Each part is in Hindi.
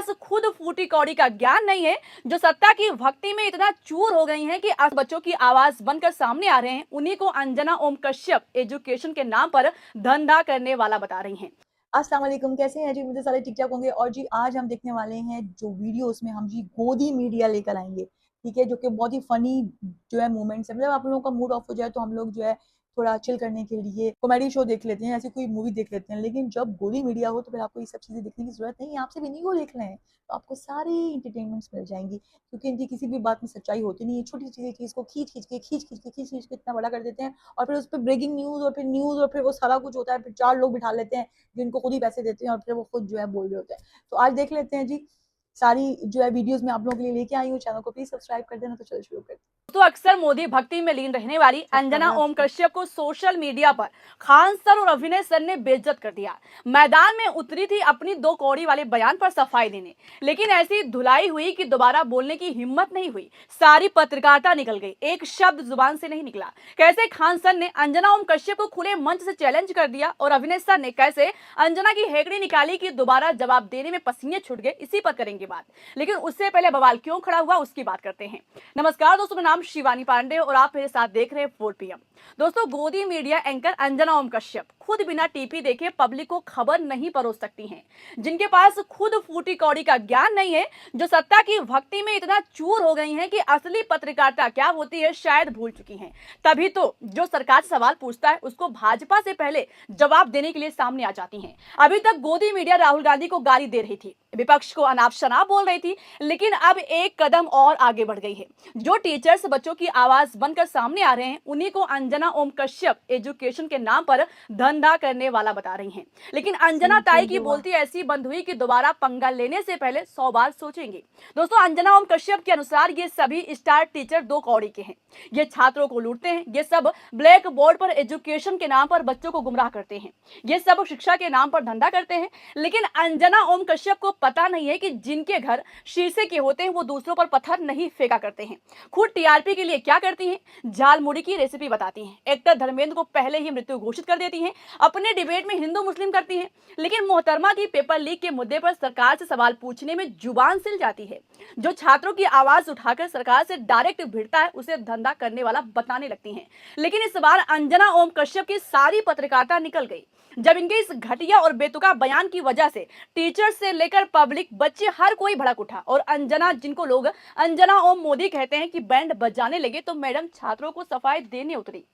पास खुद फूटी कौड़ी का ज्ञान नहीं है, जो सत्ता की भक्ति में इतना चूर हो गई हैं कि आज बच्चों की आवाज बनकर सामने आ रहे हैं, उन्हीं को अंजना ओम कश्यप एजुकेशन के नाम पर धंधा करने वाला बता रही हैं। अस्सलाम वालेकुम, कैसे हैं जी? मुझे सारे ठीक ठाक होंगे। और जी आज हम देखने वाले हैं जो वीडियो, उसमें हम जी गोदी मीडिया लेकर आएंगे। ठीक है, जो कि बहुत ही फनी जो है मोमेंट्स है। मतलब आप लोगों का मूड ऑफ हो जाए तो हम लोग जो है थोड़ा चिल करने के लिए कॉमेडी शो देख लेते हैं, ऐसी कोई मूवी देख लेते हैं। लेकिन जब गोदी मीडिया हो तो फिर आपको ये सब चीजें देखने की जरूरत नहीं है। आप सिर्फ इन्हीं को देख रहे हैं तो आपको सारी इंटरटेनमेंट्स मिल जाएंगी, क्योंकि इनकी किसी भी बात में सच्चाई होती नहीं है। छोटी सी चीज को खींच के इतना बड़ा कर देते हैं, और फिर उस पर ब्रेकिंग न्यूज और फिर न्यूज और फिर वो सारा कुछ होता है। फिर 4 लोग बिठा लेते हैं जिनको खुद ही पैसे देते हैं, और फिर वो खुद जो है बोल रहे होते हैं। तो आज देख लेते हैं जी सारी जो है वीडियोस मैं आप लोगों के लिए लेके आई हूँ। चैनल को प्लीज सब्सक्राइब कर देना। तो चलो शुरू करते हैं। तो अक्सर मोदी भक्ति में लीन रहने वाली अंजना ओम कश्यप को सोशल मीडिया पर खान सर और अभिनय सर ने बेइज्जत कर दिया। मैदान में उतरी थी अपनी दो कौड़ी वाले बयान पर सफाई देने, लेकिन ऐसी धुलाई हुई कि दोबारा बोलने की हिम्मत नहीं हुई। सारी पत्रकारिता निकल गई, एक शब्द जुबान से नहीं निकला। कैसे खान सर ने अंजना ओम कश्यप को खुले मंच से चैलेंज कर दिया, और अभिनय सर ने कैसे अंजना की हेकड़ी निकाली कि दोबारा जवाब देने में पसीने छूट गए, इसी पर करेंगे बात। लेकिन उससे पहले बवाल क्यों खड़ा हुआ उसकी बात करते हैं। नमस्कार दोस्तों, मेरा नाम शिवानी पांडे और आप मेरे साथ देख रहे हैं 4 PM। दोस्तों, गोदी मीडिया एंकर अंजना ओम कश्यप खुद बिना टीपी देखे पब्लिक को खबर नहीं परोस सकती हैं, जिनके पास खुद फूटी कौड़ी का ज्ञान नहीं है, जो सत्ता की भक्ति में इतना चूर हो गई हैं कि असली पत्रकारिता क्या होती है शायद भूल चुकी हैं। तभी तो जो सरकार सवाल पूछता है उसको भाजपा से पहले जवाब देने के लिए सामने आ जाती हैं। अभी तक गोदी मीडिया राहुल गांधी को गाली दे रही थी, विपक्ष को अनाप शनाप बोल रही थी, लेकिन अब एक कदम और आगे बढ़ गई है। जो टीचर्स बच्चों की आवाज बनकर सामने आ रहे हैं, उन्हीं को अंजना ओम कश्यप एजुकेशन के नाम पर धंधा करने वाला बता रही हैं। लेकिन अंजना ताई की बोलती ऐसी बंद हुई कि दोबारा पंगा लेने से पहले 100 बार सोचेंगे। दोस्तों, अंजना ओम कश्यप के अनुसार ये सभी स्टार टीचर दो कौड़ी के हैं। ये छात्रों को लूटते हैं, ये सब ब्लैक बोर्ड पर एजुकेशन के नाम पर बच्चों को गुमराह करते हैं, ये सब शिक्षा के नाम पर धंधा करते हैं। लेकिन अंजना ओम कश्यप को पता नहीं है कि जिनके घर शीशे के होते हैं वो दूसरों पर पत्थर नहीं फेंका करते हैं। खुद टीआरपी के लिए क्या करती हैं? झाल मुड़ी की रेसिपी बताती हैं, एक्टर धर्मेंद्र को पहले ही मृत्यु घोषित कर देती हैं, अपने डिबेट में हिंदू मुस्लिम करती हैं। लेकिन मोहतरमा की पेपर लीक के मुद्दे पर सरकार से सवाल पूछने में जुबान सिल जाती है। जो छात्रों की आवाज उठाकर सरकार से डायरेक्ट भिड़ता है उसे धंधा करने वाला बताने लगती हैं। लेकिन इस बार अंजना ओम कश्यप की सारी पत्रकारिता निकल गई, जब इनके इस घटिया और बेतुका बयान की वजह से टीचर्स से लेकर पब्लिक, बच्चे, हर कोई भड़क उठा। और अंजना, जिनको लोग अंजना ओम मोदी कहते हैं, कि बैंड बजाने लगे तो मैडम छात्रों को सफाई देने उतरी।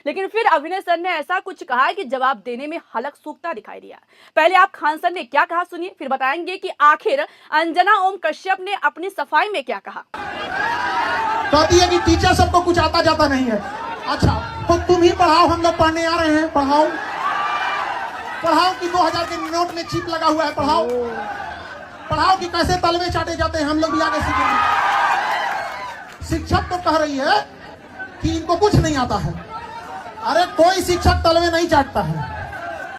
लेकिन फिर अभिनय सर ने ऐसा कुछ कहा है कि जवाब देने में हलक सूखता दिखाई दिया। पहले आप खान सर ने क्या कहा सुनिए, फिर बताएंगे कि आखिर अंजना ओम कश्यप ने अपनी सफाई में क्या कहा। कहती है कि टीचर सबको कुछ आता जाता नहीं है। अच्छा, तो तुम ही पढ़ाओ, हम लोग पढ़ने आ रहे हैं। पढ़ाओ पढ़ाओ कि 2000 के नोट में चिप लगा हुआ है। पढ़ाओ पढ़ाओ कि कैसे तलवे चाटे जाते हैं, हम लोग भी आगे सीखेंगे। शिक्षक तो कह रही है कि इनको कुछ नहीं आता है। अरे कोई शिक्षक तलवे नहीं चाटता है।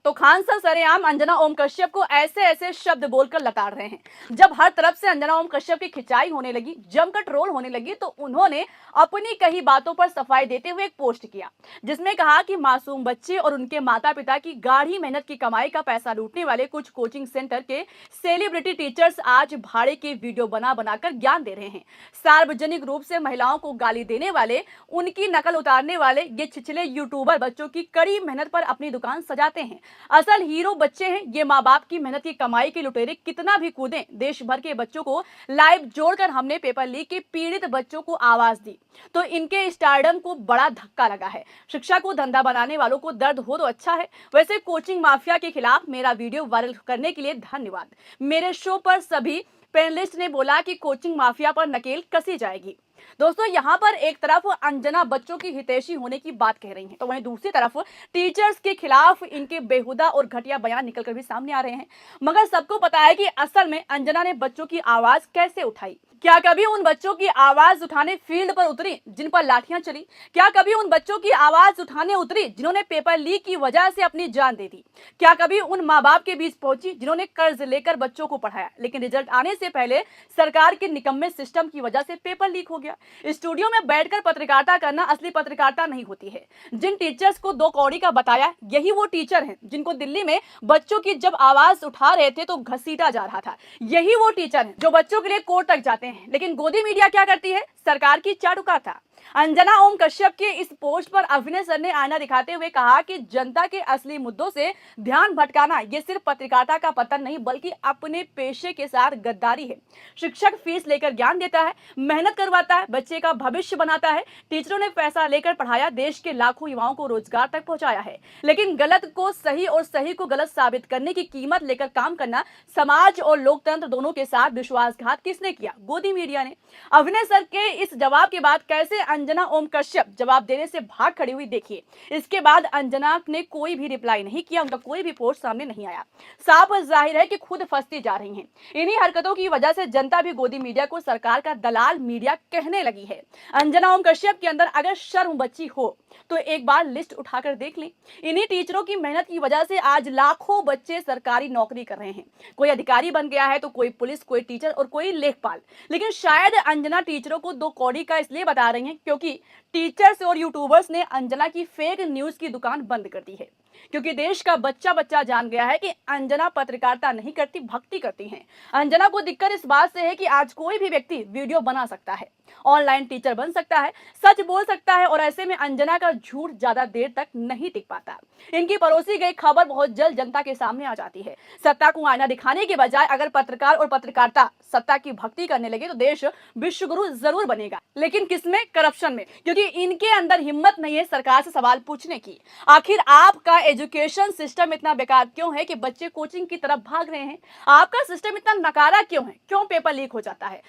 तो खान सर सरेआम अंजना ओम कश्यप को ऐसे ऐसे शब्द बोलकर लताड़ रहे हैं। जब हर तरफ से अंजना ओम कश्यप की खिंचाई होने लगी, जमकर ट्रोल होने लगी, तो उन्होंने अपनी कही बातों पर सफाई देते हुए एक पोस्ट किया, जिसमें कहा कि मासूम बच्चे और उनके माता पिता की गाढ़ी मेहनत की कमाई का पैसा लूटने वाले कुछ कोचिंग सेंटर के सेलिब्रिटी टीचर्स आज भाड़े के वीडियो बना बनाकर ज्ञान दे रहे हैं। सार्वजनिक रूप से महिलाओं को गाली देने वाले, उनकी नकल उतारने वाले ये छिछले यूट्यूबर बच्चों की कड़ी मेहनत पर अपनी दुकान सजाते हैं। असल हीरो बच्चे हैं ये। माँ बाप की मेहनत की कमाई के लुटेरे कितना भी कूदें, देश भर के बच्चों को लाइव जोड़कर हमने पेपर लीक के पीड़ित बच्चों को आवाज दी, तो इनके स्टारडम को बड़ा धक्का लगा है। शिक्षा को धंधा बनाने वालों को दर्द हो तो अच्छा है। वैसे कोचिंग माफिया के खिलाफ मेरा वीडियो वायरल करने के लिए धन्यवाद। मेरे शो पर सभी पैनलिस्ट ने बोला कि कोचिंग माफिया पर नकेल कसी जाएगी। दोस्तों, यहाँ पर एक तरफ अंजना बच्चों की हितैषी होने की बात कह रही हैं, तो वहीं दूसरी तरफ टीचर्स के खिलाफ इनके बेहुदा और घटिया बयान निकलकर भी सामने आ रहे हैं। मगर सबको पता है कि असल में अंजना ने बच्चों की आवाज कैसे उठाई। क्या कभी उन बच्चों की आवाज उठाने फील्ड पर उतरी जिन पर लाठियां चली? क्या कभी उन बच्चों की आवाज उठाने उतरी जिन्होंने पेपर लीक की वजह से अपनी जान दे दी? क्या कभी उन माँ बाप के बीच पहुंची जिन्होंने कर्ज लेकर बच्चों को पढ़ाया, लेकिन रिजल्ट आने से पहले सरकार के निकम्मे सिस्टम की वजह से पेपर लीक हो गया? स्टूडियो में बैठकर पत्रकारिता करना असली पत्रकारिता नहीं होती है। जिन टीचर्स को 2 कौड़ी का बताया, यही वो टीचर हैं जिनको दिल्ली में बच्चों की जब आवाज उठा रहे थे तो घसीटा जा रहा था। यही वो टीचर हैं जो बच्चों के लिए कोर्ट तक जाते हैं। लेकिन गोदी मीडिया क्या करती है? सरकार की चाटुकारिता। अंजना ओम कश्यप के इस पोस्ट पर अभिनय सर ने आईना दिखाते हुए कहा कि जनता के असली मुद्दों से ध्यान भटकाना ये सिर्फ पत्रकारिता का पतन नहीं बल्कि अपने पेशे के साथ गद्दारी है। शिक्षक फीस लेकर ज्ञान देता है, मेहनत करवाता है, बच्चे का भविष्य बनाता है। टीचरों ने पैसा लेकर पढ़ाया, देश के लाखों युवाओं को रोजगार तक पहुंचाया है। लेकिन गलत को सही और सही को गलत साबित करने की कीमत लेकर काम करना समाज और लोकतंत्र दोनों के साथ विश्वासघात किसने किया? गोदी मीडिया ने। अभिनय सर के इस जवाब के बाद कैसे अंजना ओम कश्यप जवाब देने से भाग खड़ी हुई देखिए। इसके बाद अंजना ने कोई भी रिप्लाई नहीं किया, उनका कोई भी पोस्ट सामने नहीं आया। साफ जाहिर है कि खुद फंसती जा रही हैं। इन्हीं हरकतों की वजह से जनता भी गोदी मीडिया को सरकार का दलाल मीडिया कहने लगी है। अंजना ओम कश्यप के अंदर अगर शर्म बची हो तो एक बार लिस्ट उठाकर देख लें। इन्हीं टीचरों की मेहनत की वजह से आज लाखों बच्चे सरकारी नौकरी कर रहे हैं। कोई अधिकारी बन गया है तो कोई पुलिस, कोई टीचर और कोई लेखपाल। लेकिन शायद अंजना टीचरों को 2 कौड़ी का इसलिए बता रही हैं क्योंकि टीचर्स और यूट्यूबर्स ने अंजना की फेक न्यूज की दुकान बंद कर दी है। क्योंकि देश का बच्चा बच्चा जान गया है कि अंजना पत्रकारिता नहीं करती, भक्ति करती हैं। अंजना को दिक्कत इस बात से है कि आज कोई भी व्यक्ति वीडियो बना सकता है, ऑनलाइन टीचर बन सकता है, सच बोल सकता है और ऐसे में अंजना का झूठ ज्यादा देर तक नहीं टिक पाता। इनकी परोसी गई खबर बहुत जल्द जनता के सामने आ जाती है। सत्ता को आईना दिखाने के बजाय अगर पत्रकार और पत्रकारिता सत्ता की भक्ति करने लगे तो देश विश्वगुरु जरूर बनेगा। लेकिन किसमें? करप्शन में। क्योंकि इनके अंदर हिम्मत नहीं है सरकार से सवाल पूछने की। आखिर आपका एजुकेशन सिस्टम इतना बेकार क्यों है कि बच्चे कोचिंग की तरफ भाग रहे हैं? आपका सिस्टम इतना नकारा क्यों है? क्यों पेपर लीक हो जाता है?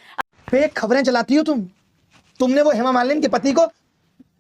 फेक खबरें चलाती हो तुमने वो हेमा मालिनी के पति को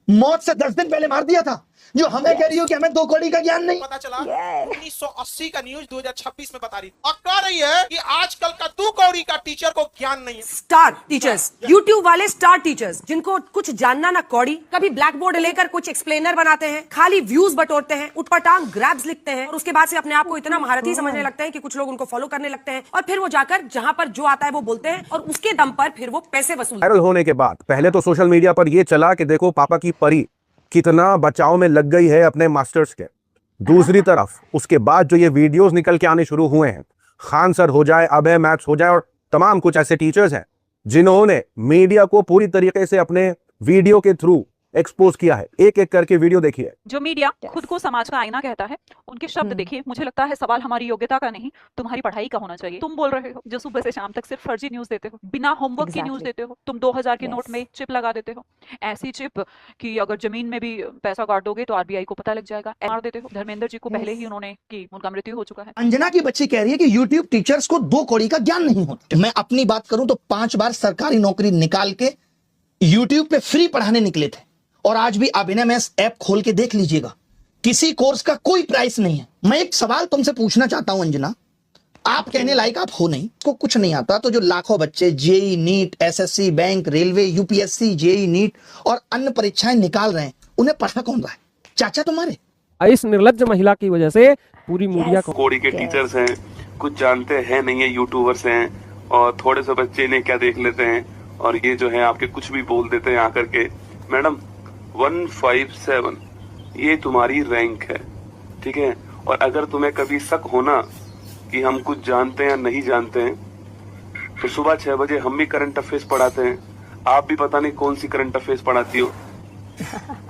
मौत से 10 दिन पहले मार दिया था, जो हमें कह रही हो कि हमें 2 कौड़ी का ज्ञान नहीं। पता चला 1980 का न्यूज 2026 में बता रही और कह रही है कि आजकल का 2 कौड़ी का टीचर को ज्ञान नहीं है। स्टार टीचर्स, यूट्यूब वाले स्टार टीचर्स जिनको कुछ जानना ना कौड़ी, कभी ब्लैक बोर्ड लेकर कुछ एक्सप्लेनर बनाते हैं, खाली व्यूज बटोरते हैं, उठपटांग ग्रैब्स लिखते हैं और उसके बाद से अपने आप को इतना महारथी समझने लगते हैं कि कुछ लोग उनको फॉलो करने लगते हैं और फिर वो जाकर जहां पर जो आता है वो बोलते हैं और उसके दम पर फिर वो पैसे वसूलते हैं। वायरल होने के बाद पहले तो सोशल मीडिया पर यह चला कि देखो पापा की परी कितना बचाव में लग गई है अपने मास्टर्स के। दूसरी तरफ उसके बाद जो ये वीडियोस निकल के आने शुरू हुए हैं, खान सर हो जाए, अभय मैथ्स हो जाए और तमाम कुछ ऐसे टीचर्स हैं जिन्होंने मीडिया को पूरी तरीके से अपने वीडियो के थ्रू एक्सपोज किया है। एक एक करके वीडियो देखिए। जो मीडिया खुद को समाज का आईना कहता है, उनके शब्द देखिए। मुझे लगता है सवाल हमारी योग्यता का नहीं, तुम्हारी पढ़ाई का होना चाहिए। तुम बोल रहे हो जो सुबह से शाम तक सिर्फ फर्जी न्यूज देते हो, बिना होमवर्क की न्यूज देते हो। तुम 2000 के नोट में चिप लगा देते हो, ऐसी चिप कि अगर जमीन में भी पैसा काट दोगे तो आरबीआई को पता लग जाएगा। मार देते हो। धर्मेंद्र जी को पहले ही उन्होंने की, उनका मृत्यु हो चुका है। अंजना की बच्ची कह रही है कि यूट्यूब टीचर्स को 2 कौड़ी का ज्ञान नहीं होता। मैं अपनी बात करूं तो 5 बार सरकारी नौकरी निकाल के यूट्यूब पे फ्री पढ़ाने निकले थे और आज भी अभिनय मैथ्स ऐप खोल के देख लीजिएगा, किसी कोर्स का कोई प्राइस नहीं है। मैं एक सवाल तुमसे पूछना चाहता हूं अंजना, आप कहने लायक आप हो नहीं, को कुछ नहीं आता, तो जो लाखों बच्चे JEE, NEET, SSC, bank, railway, UPSC, JEE, NEET और अन्य परीक्षाएं निकाल रहे हैं, उन्हें पढ़ा कौन रहा है? चाचा तुम्हारे। इस निर्लज्ज महिला की वजह से पूरी मीडिया को कौड़ी के टीचर्स हैं, कुछ जानते हैं नहीं है, यूट्यूबर्स हैं और थोड़े से बच्चे ने क्या देख लेते हैं और ये जो है आपके कुछ भी बोल देते हैं आकर के। मैडम 157 ये तुम्हारी रैंक है, ठीक है। और अगर तुम्हें कभी शक होना कि हम कुछ जानते हैं या नहीं जानते हैं तो सुबह 6 बजे हम भी करंट अफेयर्स पढ़ाते हैं। आप भी पता नहीं कौन सी करंट अफेयर्स पढ़ाती हो,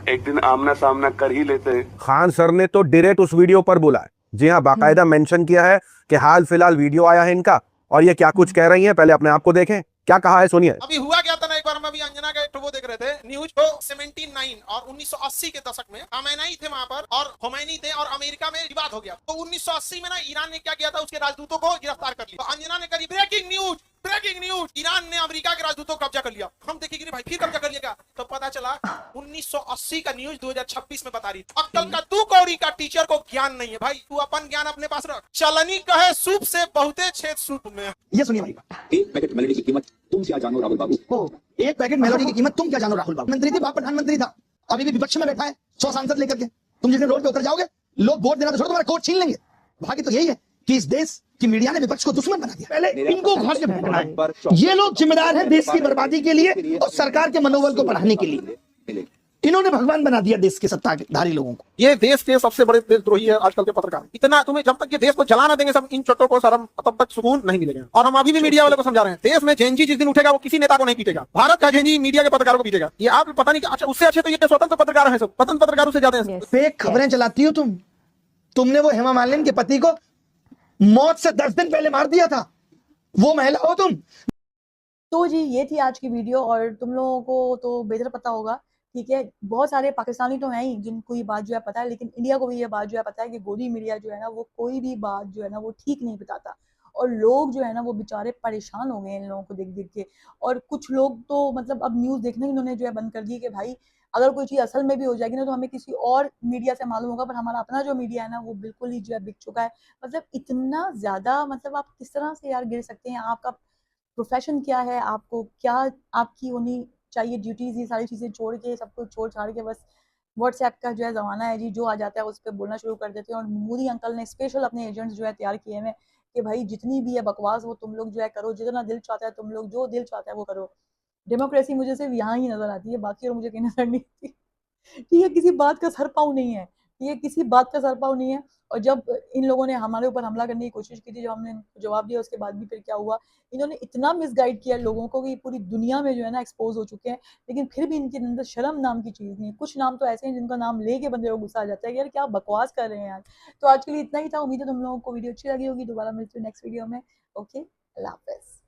एक दिन आमना सामना कर ही लेते हैं। खान सर ने तो डायरेक्ट उस वीडियो पर बोला है, जी हाँ, बाकायदा मेंशन किया है कि हाल फिलहाल वीडियो आया है इनका और ये क्या कुछ कह रही हैं, पहले अपने आप को देखें। क्या कहा है सुनिए। अभी हुआ क्या था ना, एक बार हम अभी अंजना का एक वो देख रहे थे न्यूज को 79 और 1980 के दशक में खमेनी थे वहां पर और खोमैनी थे और अमेरिका में विवाद हो गया। तो 1980 में ना ईरान ने क्या किया था, उसके राजदूतों को गिरफ्तार कर लिया। तो अंजना ने करी ब्रेकिंग न्यूज, ईरान ने अमेरिका के राजदूतों को कब्जा कर लिया। हम देखेंगे भाई फिर कब्जा कर लिया, तो पता चला 1980 का न्यूज 2026 में बता रही थी। अक्कल का 2 कौड़ी का टीचर को ज्ञान नहीं है। भाई तू अपन ज्ञान अपने पास रख। चलनी कहे सूप से बहुते छेद सूप में। ये सुनिए भाई, एक पैकेट मेलोडी की कीमत तुम क्या जानो राहुल बाबू, एक पैकेट मेलोडी की कीमत तुम क्या जानो राहुल बाबू। मंत्री थे, बाप प्रधानमंत्री था, अभी भी विपक्ष में बैठा है 100 सांसद लेकर के। तुम जिस दिन रोड पे उतर जाओगे, लोग वोट देना तो छोड़ो, तुम्हारा कोट छीन लेंगे। भाग्य तो यही है कि इस देश की मीडिया ने विपक्ष को दुश्मन बना दिया। पहले इनको घर से फेंकना है। ये लोग जिम्मेदार हैं देश की बर्बादी के लिए और सरकार के मनोबल को बढ़ाने के लिए। इन्होंने भगवान बना दिया देश के सत्ताधारी लोगों को। ये देश के सबसे बड़े देशद्रोही है आजकल के पत्रकार। इतना तुम्हें जब तक ये देश को जला ना देंगे सब इन चोटों को शर्म, तब तक सुकून नहीं मिलेगा। और हम अभी भी मीडिया वालों को समझा रहे हैं, देश में जेएनजी जिस दिन उठेगा वो किसी नेता को नहीं पीटेगा, भारत का जेएनजी मीडिया के पत्रकारों को पीटेगा। ये आप पता नहीं, अच्छा उससे अच्छे तो ये स्वतंत्र पत्रकार हैं, सब स्वतंत्र पत्रकारों से ज्यादा हैं। फेक खबरें चलाती हो तुम। तुमने वो हेमा मालिनी के पति को मौत से 10 दिन पहले मार दिया था, वो महिला हो तुम। तो जी ये थी आज की वीडियो, और तुम लोगों को तो बेहतर पता होगा, ठीक है। बहुत सारे पाकिस्तानी तो हैं ही जिनको ये बात जो है पता है, लेकिन इंडिया को भी ये बात जो है पता है कि गोदी मीडिया जो है ना वो कोई भी बात जो है ना वो ठीक नहीं बताता, और लोग जो है ना वो बेचारे परेशान हो गए हैं इन लोगों को देख देख के। और कुछ लोग तो मतलब अब न्यूज़ देखना ही इन्होंने जो है बंद कर दी कि भाई अगर कोई चीज़ असल में भी हो जाएगी ना तो हमें किसी और मीडिया से मालूम होगा, पर हमारा अपना जो मीडिया है ना वो बिल्कुल ही जो है बिक चुका है। मतलब इतना ज़्यादा, मतलब आप किस तरह से यार गिर सकते हैं? आपका प्रोफेशन क्या है, आपको क्या आपकी होनी चाहिए ड्यूटीज, ये सारी चीज़ें छोड़ के, सब कुछ छोड़ छाड़ के बस व्हाट्सएप का जो है ज़माना है जी, जो आ जाता है उस पर बोलना शुरू कर देते हैं। और मोदी अंकल ने स्पेशल अपने एजेंट्स जो है तैयार किए हैं कि भाई जितनी भी है बकवास वो तुम लोग जो है करो, जितना दिल चाहता है तुम लोग जो दिल चाहता है वो करो। डेमोक्रेसी मुझे सिर्फ यहाँ ही नजर आती है, बाकी और मुझे कहीं नजर नहीं आती। ठीक है, किसी बात का सर पाँव नहीं है, ठीक है, किसी बात का सर पाँव नहीं है। और जब इन लोगों ने हमारे ऊपर हमला करने की कोशिश की थी, जब हमने इनको जवाब दिया उसके बाद भी फिर क्या हुआ, इन्होंने इतना मिसगाइड किया लोगों को कि पूरी दुनिया में जो है ना एक्सपोज हो चुके हैं, लेकिन फिर भी इनके अंदर शर्म नाम की चीज़ नहीं है। कुछ नाम तो ऐसे हैं जिनका नाम लेके बंदे को गुस्सा आ जाता है कि यार क्या बकवास कर रहे हैं यार। तो आज के लिए इतना ही था, उम्मीद है तुम लोगों को वीडियो अच्छी लगी होगी। दोबारा मिलती हूँ नेक्स्ट वीडियो में। ओके, अल्लाह हाफिज़।